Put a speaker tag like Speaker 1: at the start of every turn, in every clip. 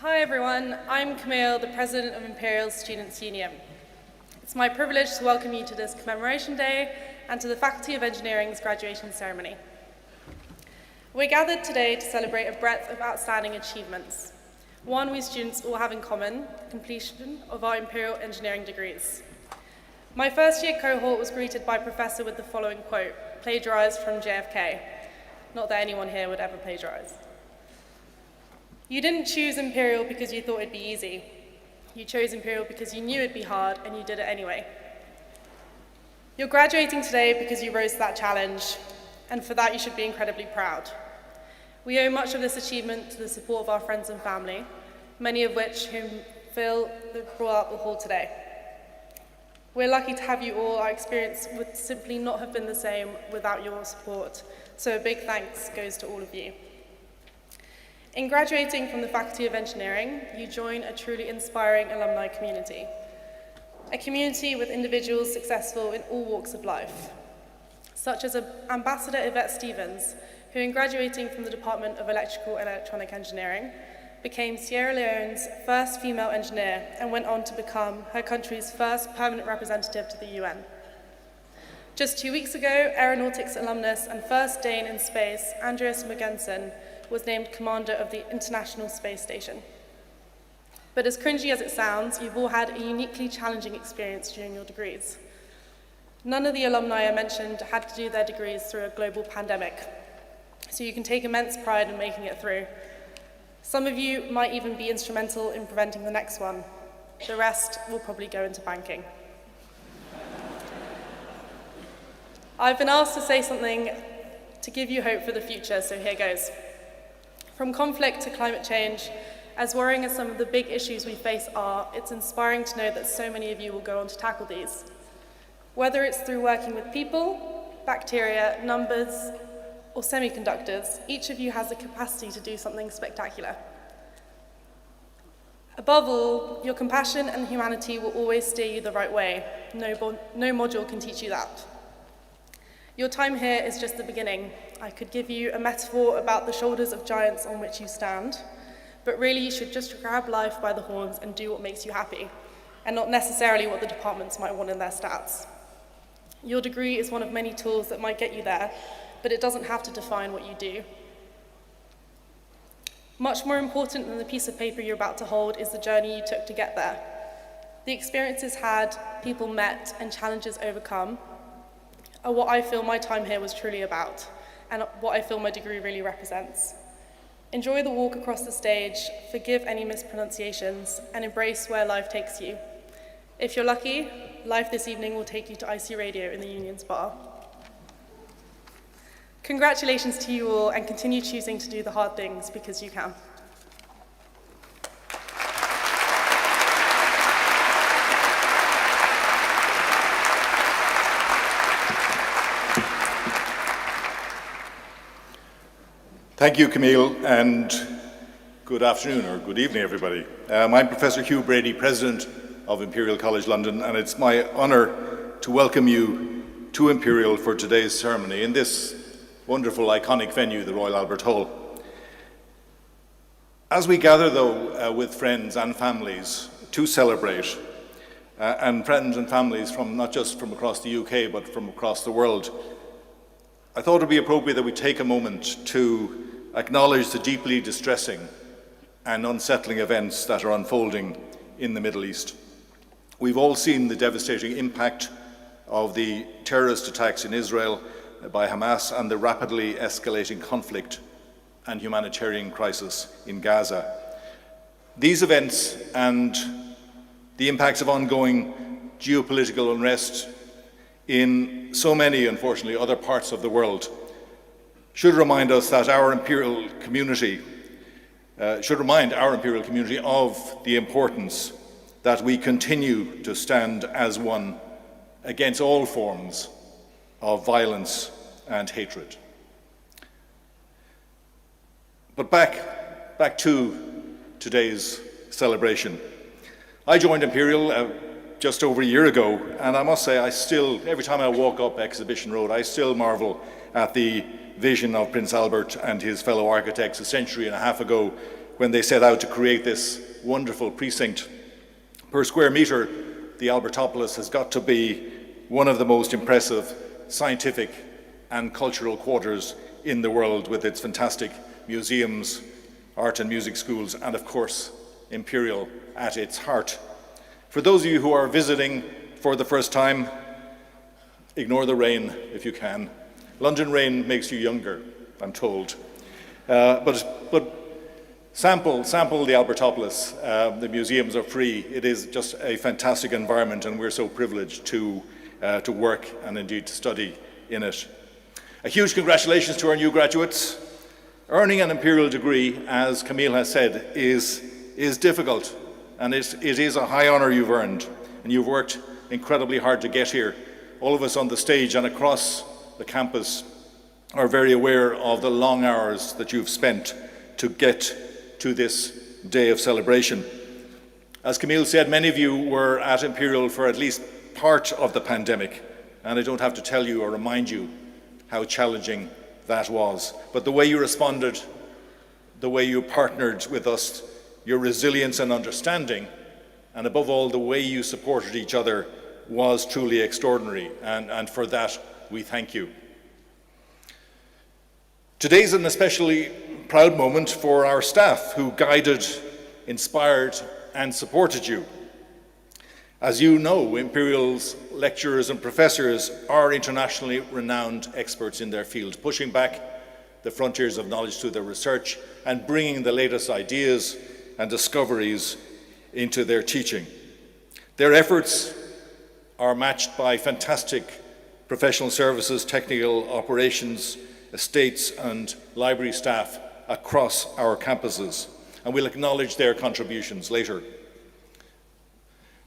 Speaker 1: Hi everyone, I'm Camille, the President of Imperial Students' Union. It's my privilege to welcome you to this commemoration day and to the Faculty of Engineering's graduation ceremony. We're gathered today to celebrate a breadth of outstanding achievements, one we students all have in common, the completion of our Imperial Engineering degrees. My first year cohort was greeted by a professor with the following quote, plagiarized from JFK. Not that anyone here would ever plagiarize. You didn't choose Imperial because you thought it'd be easy. You chose Imperial because you knew it'd be hard and you did it anyway. You're graduating today because you rose to that challenge, and for that you should be incredibly proud. We owe much of this achievement to the support of our friends and family, many of which whom fill the brought out the hall today. We're lucky to have you all. Our experience would simply not have been the same without your support, so a big thanks goes to all of you. In graduating from the Faculty of Engineering, you join a truly inspiring alumni community, a community with individuals successful in all walks of life, such as Ambassador Yvette Stevens, who in graduating from the Department of Electrical and Electronic Engineering, became Sierra Leone's first female engineer and went on to become her country's first permanent representative to the UN. Just 2 weeks ago, aeronautics alumnus and first Dane in space, Andreas Mogensen, was named commander of the International Space Station. But as cringy as it sounds, you've all had a uniquely challenging experience during your degrees. None of the alumni I mentioned had to do their degrees through a global pandemic, so you can take immense pride in making it through. Some of you might even be instrumental in preventing the next one. The rest will probably go into banking. I've been asked to say something to give you hope for the future, so here goes. From conflict to climate change, as worrying as some of the big issues we face are, it's inspiring to know that so many of you will go on to tackle these. Whether it's through working with people, bacteria, numbers, or semiconductors, each of you has the capacity to do something spectacular. Above all, your compassion and humanity will always steer you the right way. No module can teach you that. Your time here is just the beginning. I could give you a metaphor about the shoulders of giants on which you stand, but really you should just grab life by the horns and do what makes you happy, and not necessarily what the departments might want in their stats. Your degree is one of many tools that might get you there, but it doesn't have to define what you do. Much more important than the piece of paper you're about to hold is the journey you took to get there. The experiences had, people met, and challenges overcome are what I feel my time here was truly about, and what I feel my degree really represents. Enjoy the walk across the stage, forgive any mispronunciations, and embrace where life takes you. If you're lucky, life this evening will take you to IC Radio in the Union's Bar. Congratulations to you all, and continue choosing to do the hard things because you can.
Speaker 2: Thank you, Camille, and good afternoon or good evening, everybody. I'm Professor Hugh Brady, President of Imperial College London, and it's my honour to welcome you to Imperial for today's ceremony in this wonderful, iconic venue, the Royal Albert Hall. As we gather, though, with friends and families to celebrate, and friends and families from not just from across the UK, but from across the world, I thought it would be appropriate that we take a moment to acknowledge the deeply distressing and unsettling events that are unfolding in the Middle East. We've all seen the devastating impact of the terrorist attacks in Israel by Hamas and the rapidly escalating conflict and humanitarian crisis in Gaza. These events and the impacts of ongoing geopolitical unrest in so many, unfortunately, other parts of the world should remind us that our Imperial community of the importance that we continue to stand as one against all forms of violence and hatred. But back to today's celebration. I joined Imperial just over a year ago, and I must say every time I walk up Exhibition Road, I still marvel at the vision of Prince Albert and his fellow architects a century and a half ago when they set out to create this wonderful precinct. Per square metre, the Albertopolis has got to be one of the most impressive scientific and cultural quarters in the world, with its fantastic museums, art and music schools, and of course, Imperial at its heart. For those of you who are visiting for the first time, ignore the rain if you can. London rain makes you younger, I'm told. But Sample the Albertopolis. The museums are free. It is just a fantastic environment, and we're so privileged to work and indeed to study in it. A huge congratulations to our new graduates. Earning an Imperial degree, as Camille has said, is difficult, and it is a high honour you've earned, and you've worked incredibly hard to get here. All of us on the stage and across the campus are very aware of the long hours that you've spent to get to this day of celebration. As Camille said, many of you were at Imperial for at least part of the pandemic, and I don't have to tell you or remind you how challenging that was. But the way you responded, the way you partnered with us, your resilience and understanding, and above all, the way you supported each other was truly extraordinary, and for that, we thank you. Today's an especially proud moment for our staff who guided, inspired, and supported you. As you know, Imperial's lecturers and professors are internationally renowned experts in their field, pushing back the frontiers of knowledge through their research and bringing the latest ideas and discoveries into their teaching. Their efforts are matched by fantastic professional services, technical operations, estates and library staff across our campuses, and we'll acknowledge their contributions later.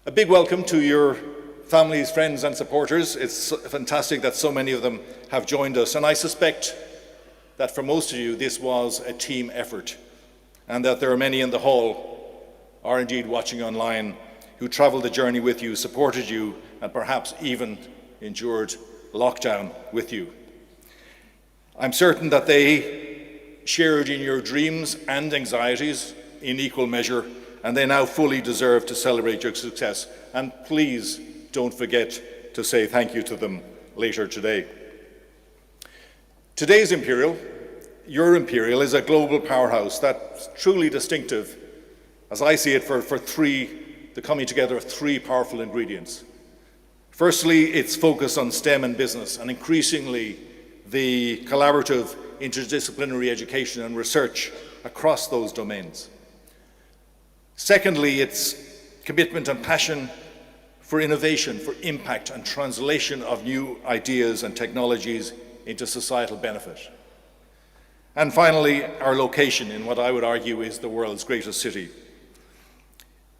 Speaker 2: A big welcome to your families, friends and supporters. It's fantastic that so many of them have joined us, and I suspect that for most of you this was a team effort, and that there are many in the hall, or indeed watching online, who travelled the journey with you, supported you, and perhaps even endured lockdown with you. I'm certain that they shared in your dreams and anxieties in equal measure, and they now fully deserve to celebrate your success. And please don't forget to say thank you to them later today. Today's Imperial, your Imperial, is a global powerhouse that's truly distinctive, as I see it, for the coming together of three powerful ingredients. Firstly, its focus on STEM and business, and increasingly the collaborative interdisciplinary education and research across those domains. Secondly, its commitment and passion for innovation, for impact and translation of new ideas and technologies into societal benefit. And finally, our location in what I would argue is the world's greatest city.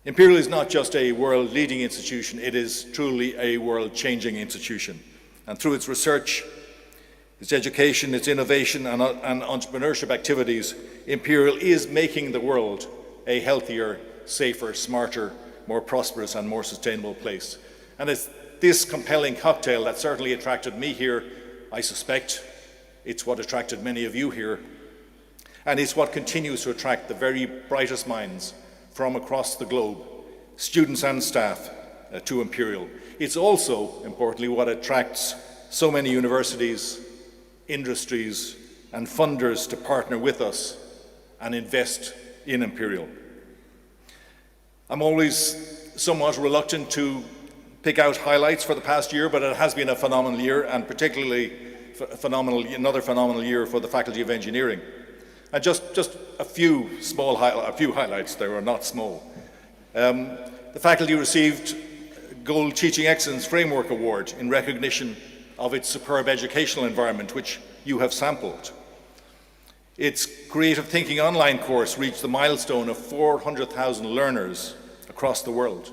Speaker 2: Imperial is not just a world-leading institution, it is truly a world-changing institution. And through its research, its education, its innovation and entrepreneurship activities, Imperial is making the world a healthier, safer, smarter, more prosperous and more sustainable place. And it's this compelling cocktail that certainly attracted me here. I suspect it's what attracted many of you here. And it's what continues to attract the very brightest minds from across the globe, students and staff, to Imperial. It's also, importantly, what attracts so many universities, industries and funders to partner with us and invest in Imperial. I'm always somewhat reluctant to pick out highlights for the past year, but it has been a phenomenal year, and particularly another phenomenal year for the Faculty of Engineering. And just a few highlights. They were not small. The faculty received Gold Teaching Excellence Framework Award in recognition of its superb educational environment, which you have sampled. Its Creative Thinking online course reached the milestone of 400,000 learners across the world.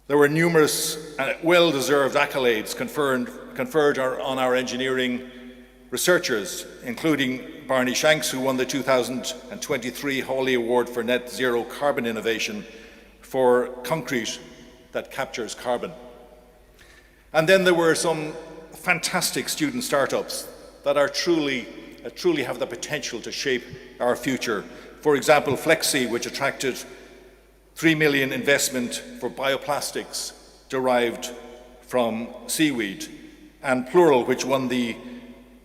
Speaker 2: There were numerous well-deserved accolades conferred on our engineering researchers, including Barney Shanks, who won the 2023 Hawley Award for Net Zero Carbon Innovation for concrete that captures carbon. And then there were some fantastic student startups that are truly have the potential to shape our future. For example, Flexi, which attracted 3 million investment for bioplastics derived from seaweed, and Plural, which won the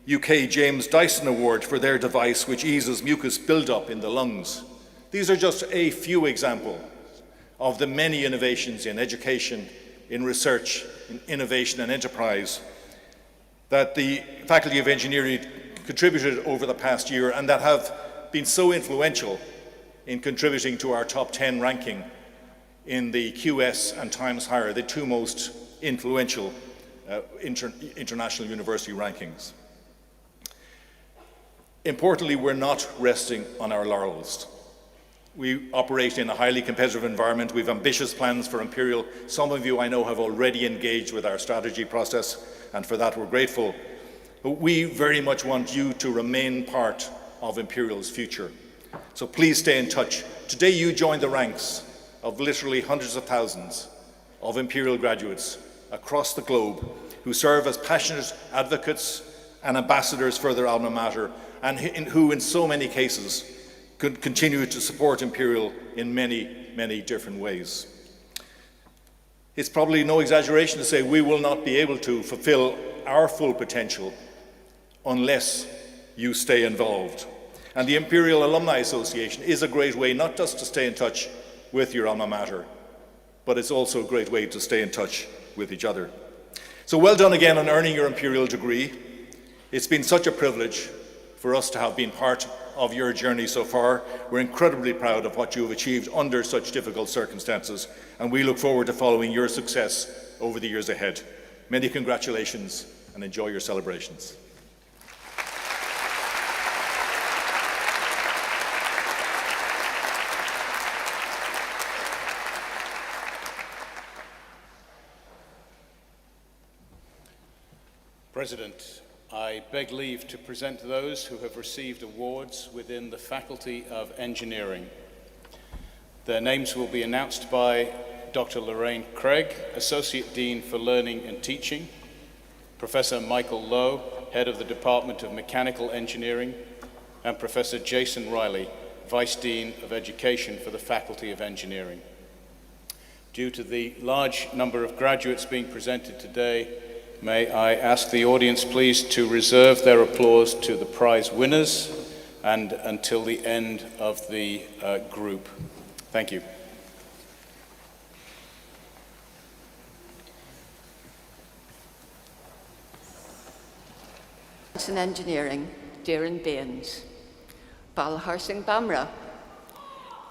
Speaker 2: UK James Dyson Award for their device which eases mucus buildup in the lungs. These are just a few examples of the many innovations in education, in research, in innovation and enterprise that the Faculty of Engineering contributed over the past year, and that have been so influential in contributing to our top 10 ranking in the QS and Times Higher, the two most influential international university rankings. Importantly, we're not resting on our laurels. We operate in a highly competitive environment. We have ambitious plans for Imperial. Some of you I know have already engaged with our strategy process, and for that we're grateful. But we very much want you to remain part of Imperial's future. So please stay in touch. Today you join the ranks of literally hundreds of thousands of Imperial graduates across the globe who serve as passionate advocates and ambassadors for their alma mater, and who in so many cases could continue to support Imperial in many, many different ways. It's probably no exaggeration to say we will not be able to fulfill our full potential unless you stay involved. And the Imperial Alumni Association is a great way not just to stay in touch with your alma mater, but it's also a great way to stay in touch with each other. So well done again on earning your Imperial degree. It's been such a privilege for us to have been part of your journey so far. We're incredibly proud of what you have achieved under such difficult circumstances, and we look forward to following your success over the years ahead. Many congratulations and enjoy your celebrations.
Speaker 3: President, I beg leave to present those who have received awards within the Faculty of Engineering. Their names will be announced by Dr. Lorraine Craig, Associate Dean for Learning and Teaching, Professor Michael Lowe, Head of the Department of Mechanical Engineering, and Professor Jason Riley, Vice Dean of Education for the Faculty of Engineering. Due to the large number of graduates being presented today, may I ask the audience please to reserve their applause to the prize winners and until the end of the group. Thank you.
Speaker 4: In Engineering, Darren Baines. Balharsing Bamra,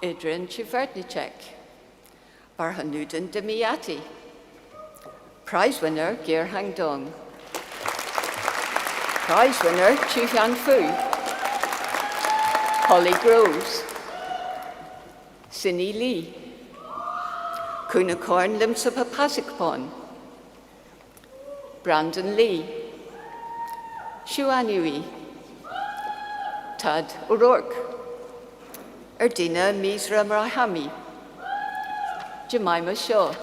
Speaker 4: Adrian Chivertnicek, Barhanudin Demiati. Prize winner, Gear Hang Dong. Prize winner, Chu Hyun Fu. Holly Groves. Cindy Lee. Kunakorn Limsapa Pasikpon. Brandon Lee. Shuanui. Tad O'Rourke. Erdina Misra Marahami. Jemima Shaw.